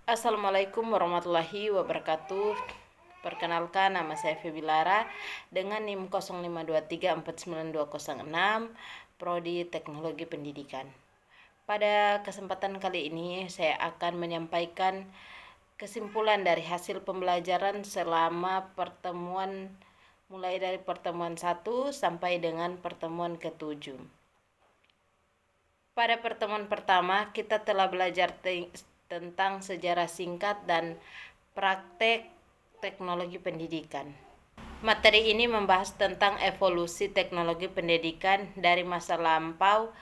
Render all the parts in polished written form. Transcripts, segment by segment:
Assalamualaikum warahmatullahi wabarakatuh. Perkenalkan, nama saya Febi Lara dengan NIM 0523492006, Prodi Teknologi Pendidikan. Pada kesempatan kali ini saya akan menyampaikan kesimpulan dari hasil pembelajaran selama pertemuan mulai dari pertemuan 1 sampai dengan pertemuan ke-7. Pada pertemuan pertama, kita telah belajar tentang sejarah singkat dan praktek teknologi pendidikan. Materi ini membahas tentang evolusi teknologi pendidikan dari masa lampau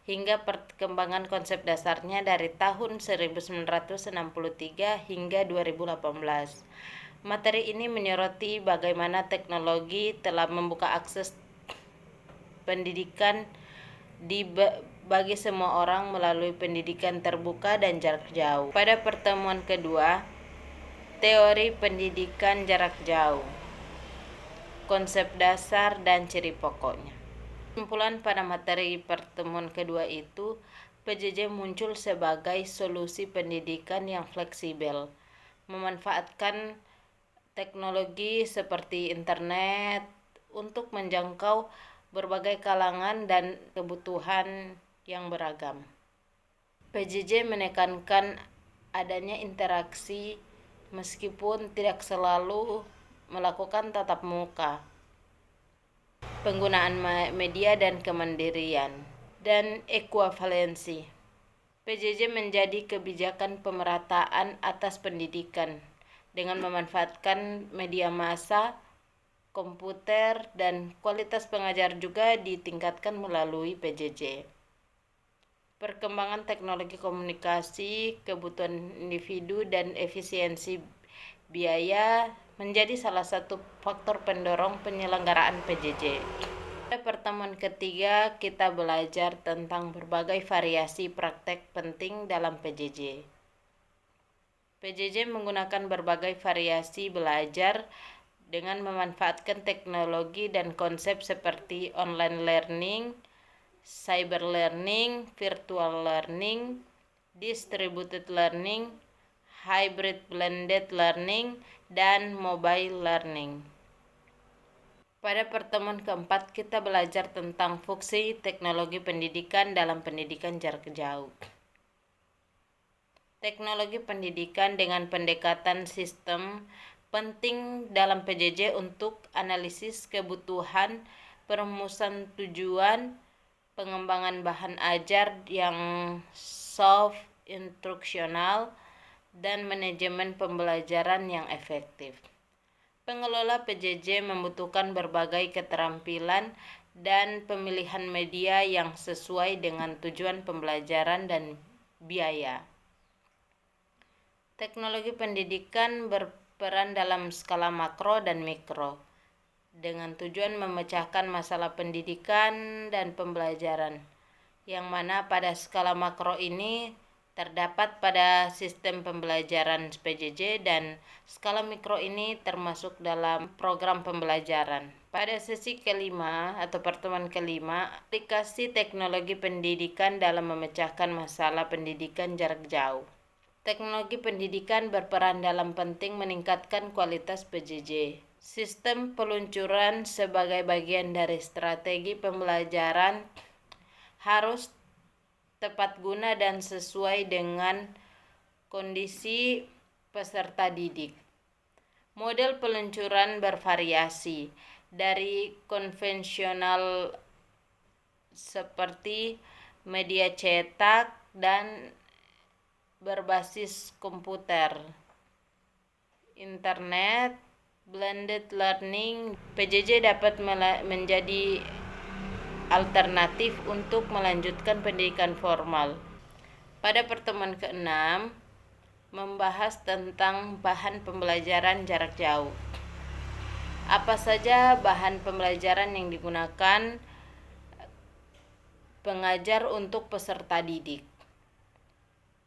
hingga perkembangan konsep dasarnya dari tahun 1963 hingga 2018. Materi ini menyoroti bagaimana teknologi telah membuka akses pendidikan bagi semua orang melalui pendidikan terbuka dan jarak jauh. Pada pertemuan kedua, teori pendidikan jarak jauh, konsep dasar dan ciri pokoknya. Kesimpulan pada materi pertemuan kedua itu, PJJ muncul sebagai solusi pendidikan yang fleksibel, memanfaatkan teknologi seperti internet untuk menjangkau berbagai kalangan dan kebutuhan yang beragam. PJJ menekankan adanya interaksi meskipun tidak selalu melakukan tatap muka, penggunaan media dan kemandirian, dan ekuivalensi. PJJ menjadi kebijakan pemerataan atas pendidikan dengan memanfaatkan media massa, komputer, dan kualitas pengajar juga ditingkatkan melalui PJJ. Perkembangan teknologi komunikasi, kebutuhan individu, dan efisiensi biaya menjadi salah satu faktor pendorong penyelenggaraan PJJ. Pada pertemuan ketiga, kita belajar tentang berbagai variasi praktek penting dalam PJJ. PJJ menggunakan berbagai variasi belajar dengan memanfaatkan teknologi dan konsep seperti online learning, cyber learning, virtual learning, distributed learning, hybrid blended learning, dan mobile learning. Pada pertemuan keempat, kita belajar tentang fungsi teknologi pendidikan dalam pendidikan jarak jauh. Teknologi pendidikan dengan pendekatan sistem penting dalam PJJ untuk analisis kebutuhan, perumusan tujuan, pengembangan bahan ajar yang soft instruksional, dan manajemen pembelajaran yang efektif. Pengelola PJJ membutuhkan berbagai keterampilan dan pemilihan media yang sesuai dengan tujuan pembelajaran dan biaya. Teknologi pendidikan berperan dalam skala makro dan mikro, dengan tujuan memecahkan masalah pendidikan dan pembelajaran, yang mana pada skala makro ini terdapat pada sistem pembelajaran PJJ dan skala mikro ini termasuk dalam program pembelajaran. Pada sesi kelima atau pertemuan kelima, aplikasi teknologi pendidikan dalam memecahkan masalah pendidikan jarak jauh. Teknologi pendidikan berperan dalam penting meningkatkan kualitas PJJ. Sistem peluncuran sebagai bagian dari strategi pembelajaran harus tepat guna dan sesuai dengan kondisi peserta didik. Model peluncuran bervariasi dari konvensional seperti media cetak dan berbasis komputer, internet, blended learning. PJJ dapat menjadi alternatif untuk melanjutkan pendidikan formal. Pada pertemuan ke-6, membahas tentang bahan pembelajaran jarak jauh. Apa saja bahan pembelajaran yang digunakan pengajar untuk peserta didik?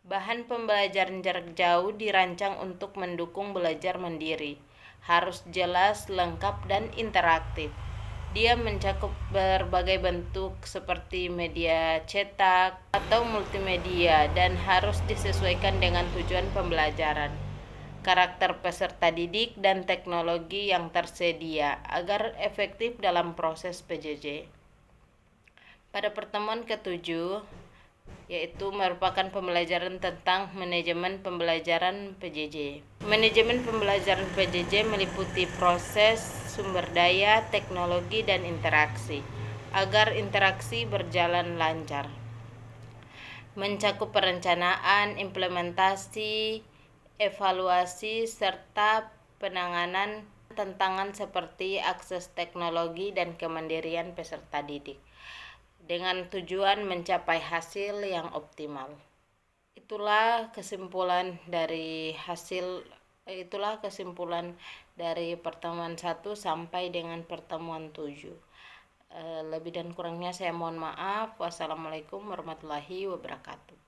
Bahan pembelajaran jarak jauh dirancang untuk mendukung belajar mandiri, harus jelas, lengkap, dan interaktif. Dia mencakup berbagai bentuk seperti media cetak atau multimedia dan harus disesuaikan dengan tujuan pembelajaran, karakter peserta didik, dan teknologi yang tersedia agar efektif dalam proses PJJ. Pada pertemuan ketujuh, yaitu merupakan pembelajaran tentang manajemen pembelajaran PJJ. Manajemen pembelajaran PJJ meliputi proses, sumber daya, teknologi, dan interaksi agar interaksi berjalan lancar. Mencakup perencanaan, implementasi, evaluasi, serta penanganan tantangan seperti akses teknologi dan kemandirian peserta didik dengan tujuan mencapai hasil yang optimal. Itulah kesimpulan dari pertemuan 1 sampai dengan pertemuan 7. Lebih dan kurangnya saya mohon maaf. Wassalamualaikum warahmatullahi wabarakatuh.